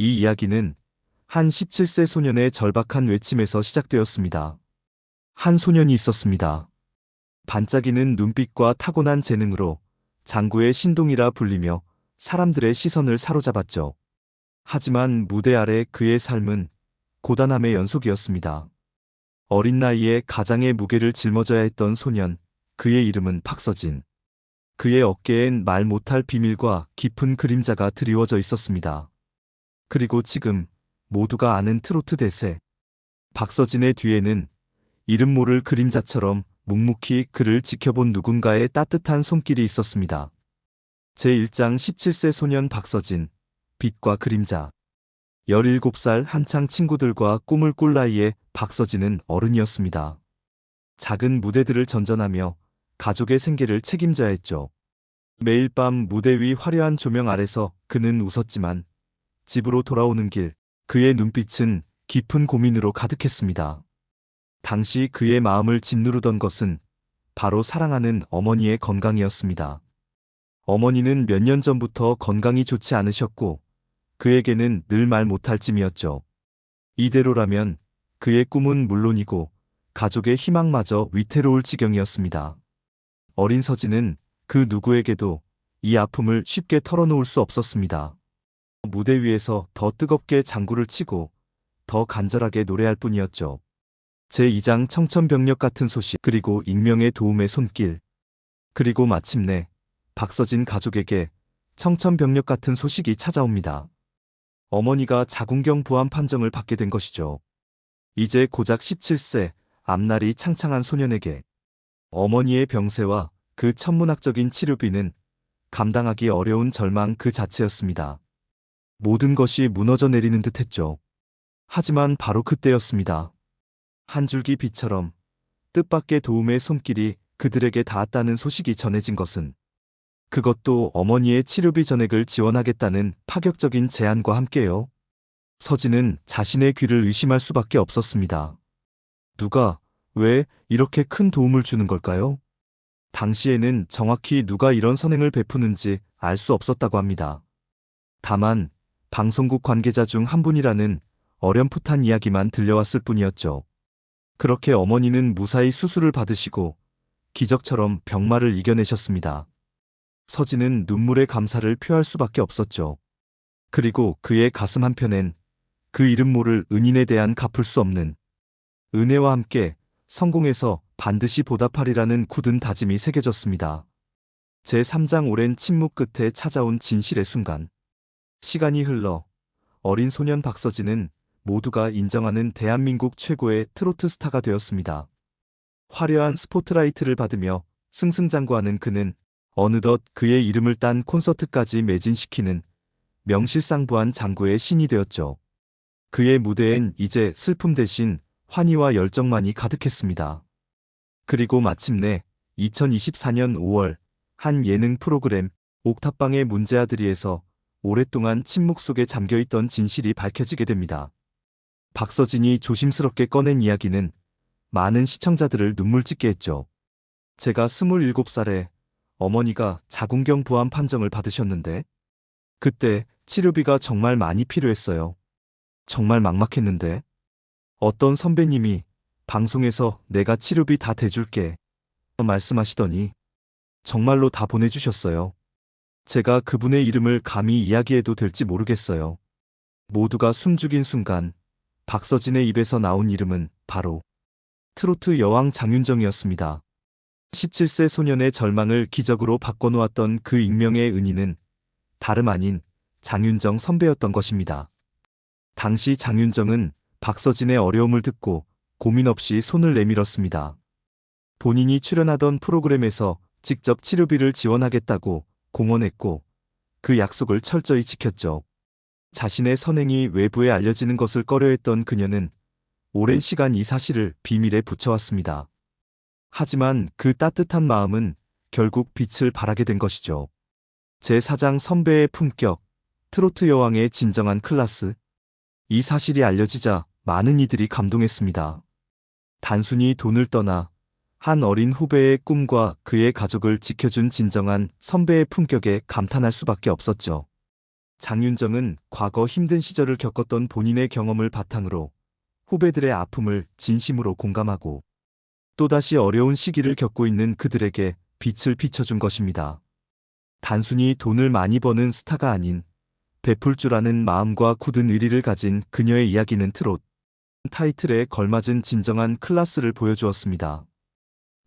이 이야기는 한 17세 소년의 절박한 외침에서 시작되었습니다. 한 소년이 있었습니다. 반짝이는 눈빛과 타고난 재능으로 장구의 신동이라 불리며 사람들의 시선을 사로잡았죠. 하지만 무대 아래 그의 삶은 고단함의 연속이었습니다. 어린 나이에 가장의 무게를 짊어져야 했던 소년, 그의 이름은 박서진. 그의 어깨엔 말 못할 비밀과 깊은 그림자가 드리워져 있었습니다. 그리고 지금 모두가 아는 트로트 대세, 박서진의 뒤에는 이름 모를 그림자처럼 묵묵히 그를 지켜본 누군가의 따뜻한 손길이 있었습니다. 제1장 17세 소년 박서진, 빛과 그림자. 17살 한창 친구들과 꿈을 꿀 나이에 박서진은 어른이었습니다. 작은 무대들을 전전하며 가족의 생계를 책임져야 했죠. 매일 밤 무대 위 화려한 조명 아래서 그는 웃었지만 집으로 돌아오는 길, 그의 눈빛은 깊은 고민으로 가득했습니다. 당시 그의 마음을 짓누르던 것은 바로 사랑하는 어머니의 건강이었습니다. 어머니는 몇 년 전부터 건강이 좋지 않으셨고 그에게는 늘 말 못할 찜이었죠. 이대로라면 그의 꿈은 물론이고 가족의 희망마저 위태로울 지경이었습니다. 어린 서진은 그 누구에게도 이 아픔을 쉽게 털어놓을 수 없었습니다. 무대 위에서 더 뜨겁게 장구를 치고 더 간절하게 노래할 뿐이었죠. 제2장 청천벽력 같은 소식, 그리고 익명의 도움의 손길. 그리고 마침내 박서진 가족에게 청천벽력 같은 소식이 찾아옵니다. 어머니가 자궁경 부암 판정을 받게 된 것이죠. 이제 고작 17세, 앞날이 창창한 소년에게 어머니의 병세와 그 천문학적인 치료비는 감당하기 어려운 절망 그 자체였습니다. 모든 것이 무너져 내리는 듯했죠. 하지만 바로 그때였습니다. 한 줄기 빛처럼 뜻밖의 도움의 손길이 그들에게 닿았다는 소식이 전해진 것은, 그것도 어머니의 치료비 전액을 지원하겠다는 파격적인 제안과 함께요. 서진은 자신의 귀를 의심할 수밖에 없었습니다. 누가, 왜 이렇게 큰 도움을 주는 걸까요? 당시에는 정확히 누가 이런 선행을 베푸는지 알 수 없었다고 합니다. 다만 방송국 관계자 중 한 분이라는 어렴풋한 이야기만 들려왔을 뿐이었죠. 그렇게 어머니는 무사히 수술을 받으시고 기적처럼 병마를 이겨내셨습니다. 서진은 눈물의 감사를 표할 수밖에 없었죠. 그리고 그의 가슴 한편엔 그 이름 모를 은인에 대한 갚을 수 없는 은혜와 함께 성공해서 반드시 보답하리라는 굳은 다짐이 새겨졌습니다. 제3장 오랜 침묵 끝에 찾아온 진실의 순간. 시간이 흘러 어린 소년 박서진은 모두가 인정하는 대한민국 최고의 트로트 스타가 되었습니다. 화려한 스포트라이트를 받으며 승승장구하는 그는 어느덧 그의 이름을 딴 콘서트까지 매진시키는 명실상부한 장구의 신이 되었죠. 그의 무대엔 이제 슬픔 대신 환희와 열정만이 가득했습니다. 그리고 마침내 2024년 5월 한 예능 프로그램 옥탑방의 문제아들이에서 오랫동안 침묵 속에 잠겨있던 진실이 밝혀지게 됩니다. 박서진이 조심스럽게 꺼낸 이야기는 많은 시청자들을 눈물 짓게 했죠. 제가 27살에 어머니가 자궁경 부암 판정을 받으셨는데 그때 치료비가 정말 많이 필요했어요. 정말 막막했는데 어떤 선배님이 방송에서 내가 치료비 다 대줄게 말씀하시더니 정말로 다 보내주셨어요. 제가 그분의 이름을 감히 이야기해도 될지 모르겠어요. 모두가 숨죽인 순간 박서진의 입에서 나온 이름은 바로 트로트 여왕 장윤정이었습니다. 17세 소년의 절망을 기적으로 바꿔놓았던 그 익명의 은인은 다름 아닌 장윤정 선배였던 것입니다. 당시 장윤정은 박서진의 어려움을 듣고 고민 없이 손을 내밀었습니다. 본인이 출연하던 프로그램에서 직접 치료비를 지원하겠다고 공언했고 그 약속을 철저히 지켰죠. 자신의 선행이 외부에 알려지는 것을 꺼려했던 그녀는 오랜 시간 이 사실을 비밀에 붙여왔습니다. 하지만 그 따뜻한 마음은 결국 빛을 발하게 된 것이죠. 제4장 선배의 품격, 트로트 여왕의 진정한 클라스. 이 사실이 알려지자 많은 이들이 감동했습니다. 단순히 돈을 떠나 한 어린 후배의 꿈과 그의 가족을 지켜준 진정한 선배의 품격에 감탄할 수밖에 없었죠. 장윤정은 과거 힘든 시절을 겪었던 본인의 경험을 바탕으로 후배들의 아픔을 진심으로 공감하고 또다시 어려운 시기를 겪고 있는 그들에게 빛을 비춰준 것입니다. 단순히 돈을 많이 버는 스타가 아닌 베풀 줄 아는 마음과 굳은 의리를 가진 그녀의 이야기는 트롯 타이틀에 걸맞은 진정한 클래스를 보여주었습니다.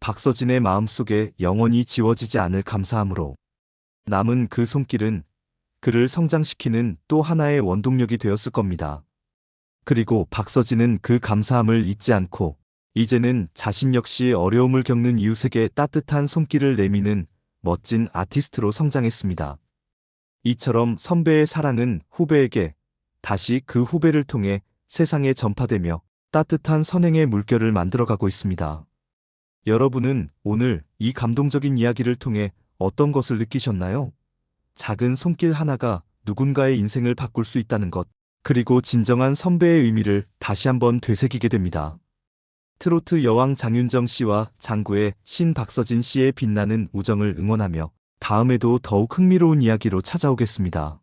박서진의 마음속에 영원히 지워지지 않을 감사함으로 남은 그 손길은 그를 성장시키는 또 하나의 원동력이 되었을 겁니다. 그리고 박서진은 그 감사함을 잊지 않고 이제는 자신 역시 어려움을 겪는 이웃에게 따뜻한 손길을 내미는 멋진 아티스트로 성장했습니다. 이처럼 선배의 사랑은 후배에게 다시 그 후배를 통해 세상에 전파되며 따뜻한 선행의 물결을 만들어가고 있습니다. 여러분은 오늘 이 감동적인 이야기를 통해 어떤 것을 느끼셨나요? 작은 손길 하나가 누군가의 인생을 바꿀 수 있다는 것, 그리고 진정한 선배의 의미를 다시 한번 되새기게 됩니다. 트로트 여왕 장윤정 씨와 장구의 신 박서진 씨의 빛나는 우정을 응원하며 다음에도 더욱 흥미로운 이야기로 찾아오겠습니다.